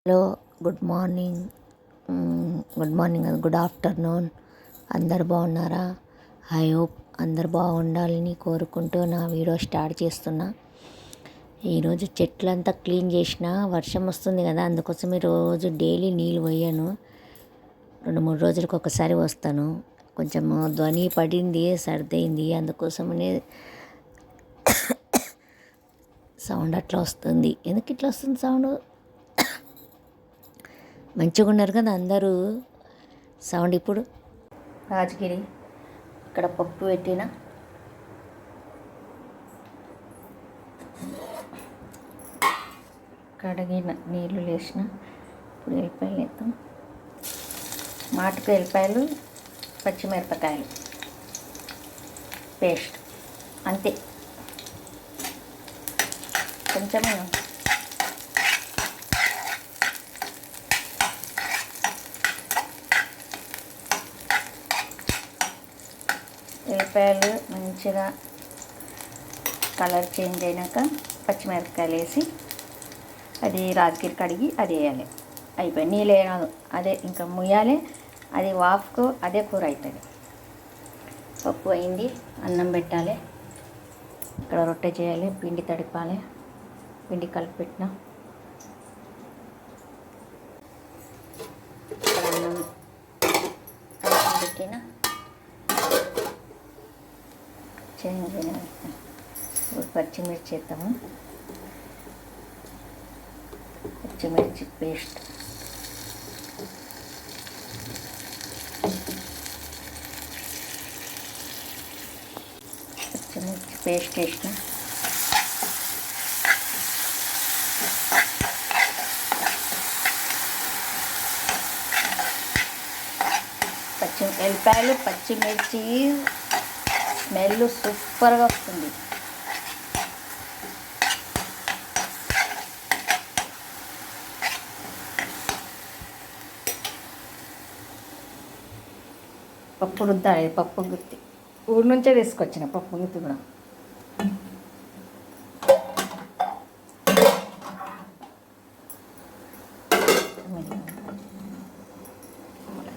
Hello, good morning. Good afternoon. అందరు బాగున్నారా? I hope అందరు బాగుండాలని కోరుకుంటూ నా వీడియో స్టార్ట్ చేస్తున్నా. ఈరోజు చెట్లంతా క్లీన్ చేసిన. వర్షం వస్తుంది కదా, అందుకోసం రోజు డైలీ నీళ్ళు పోయాను. 2-3 రోజులకు ఒకసారి వస్తాను. కొంచెం ధ్వని పడింది, సర్దైంది, అందుకోసమనే సౌండ్ అట్లా వస్తుంది. ఎందుకు ఇట్లా వస్తుంది సౌండ్? మంచిగా ఉన్నారు కదా అందరూ. సౌండ్ ఇప్పుడు రాజగిరి ఇక్కడ పప్పు పెట్టిన, కడిగిన నీళ్ళు వేసిన. ఇప్పుడు ఎల్లిపాయలు వేద్దాం. మాటకు ఎల్లిపాయలు, పచ్చిమిరపకాయలు పేస్ట్ అంతే. కొంచెమే ఎల్లిపాయలు మంచిగా కలర్ చేంజ్ అయినాక పచ్చిమిరపకాయలు వేసి అది రాజగిరి కడిగి అది వేయాలి. అయిపోయి నీళ్ళు వేయదు, అదే ఇంకా ముయ్యాలి. అది వాఫ్కు అదే కూర అవుతుంది. పప్పు అయింది, అన్నం పెట్టాలి. ఇక్కడ రొట్టె చేయాలి, పిండి తడిపాలి. పిండి కలిపి పెట్టిన అన్నం పెట్టిన చేంజ్ అయిన పచ్చిమిర్చి వేద్దాము. పచ్చిమిర్చి పేస్ట్, పచ్చిమిర్చి పేస్ట్ వేసిన. ఎల్లిపాయలు పచ్చిమిర్చి స్మెల్ సూపర్గా వస్తుంది. పప్పు రుద్దాలి. పప్పు గుత్తి ఊరి నుంచే తీసుకొచ్చిన పప్పు గుత్తి కూడా.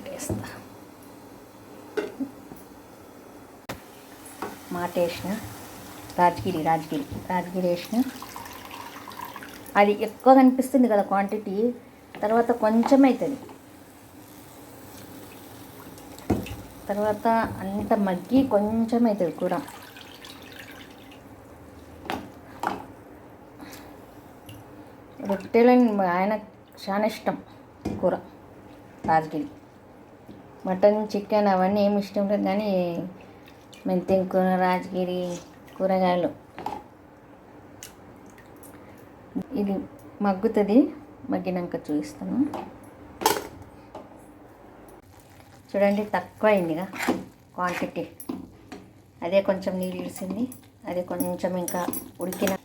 వేస్తా మాట వేసిన, రాజగిరి వేసిన. అది ఎక్కువ కనిపిస్తుంది కదా క్వాంటిటీ, తర్వాత కొంచెం అవుతుంది. తర్వాత అంత మగ్గి కొంచెం అవుతుంది కూర. రొట్టెలని ఆయన చాలా ఇష్టం కూర రాజగిరి. మటన్, చికెన్ అవన్నీ ఏమి ఇష్టం లేదు, కానీ మెంతెం కూర, రాజగిరి కూరగాయలు ఇది మగ్గుతుంది. మగ్గినాక చూపిస్తాను. చూడండి, తక్కువ అయిందిగా క్వాంటిటీ. అదే కొంచెం నీళ్ళు ఇడిసింది. అదే కొంచెం ఇంకా ఉడికిన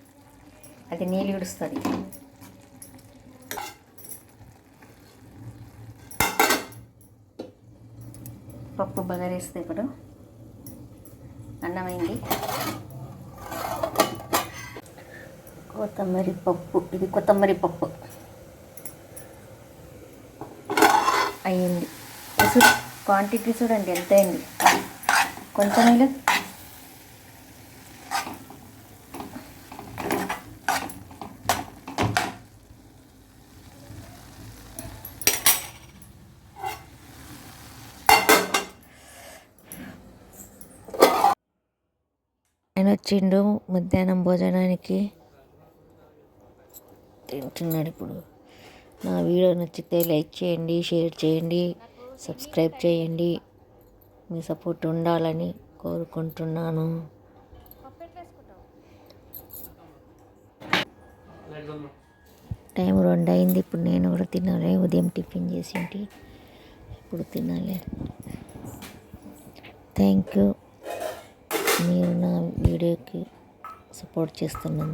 అది నీళ్ళు ఇడుస్తుంది. పప్పు బగరేస్తే ఇప్పుడు అన్నమైంది. కొత్తమరి పప్పు, ఇది కొత్తమరి పప్పు అయ్యింది. క్వాంటిటీ చూడండి ఎంత అయింది. కొంచెం ఇలా ఆయన వచ్చిండు మధ్యాహ్నం భోజనానికి, తింటున్నాడు ఇప్పుడు. నా వీడియో నచ్చితే లైక్ చేయండి, షేర్ చేయండి, సబ్స్క్రైబ్ చేయండి. మీ సపోర్ట్ ఉండాలని కోరుకుంటున్నాను. టైం 2 అయింది. ఇప్పుడు నేను కూడా తినాలి. ఉదయం టిఫిన్ చేసింటి, ఇప్పుడు తినాలి. థ్యాంక్ యూ, మీరు నా వీడియోకి సపోర్ట్ చేస్తున్నందుకు.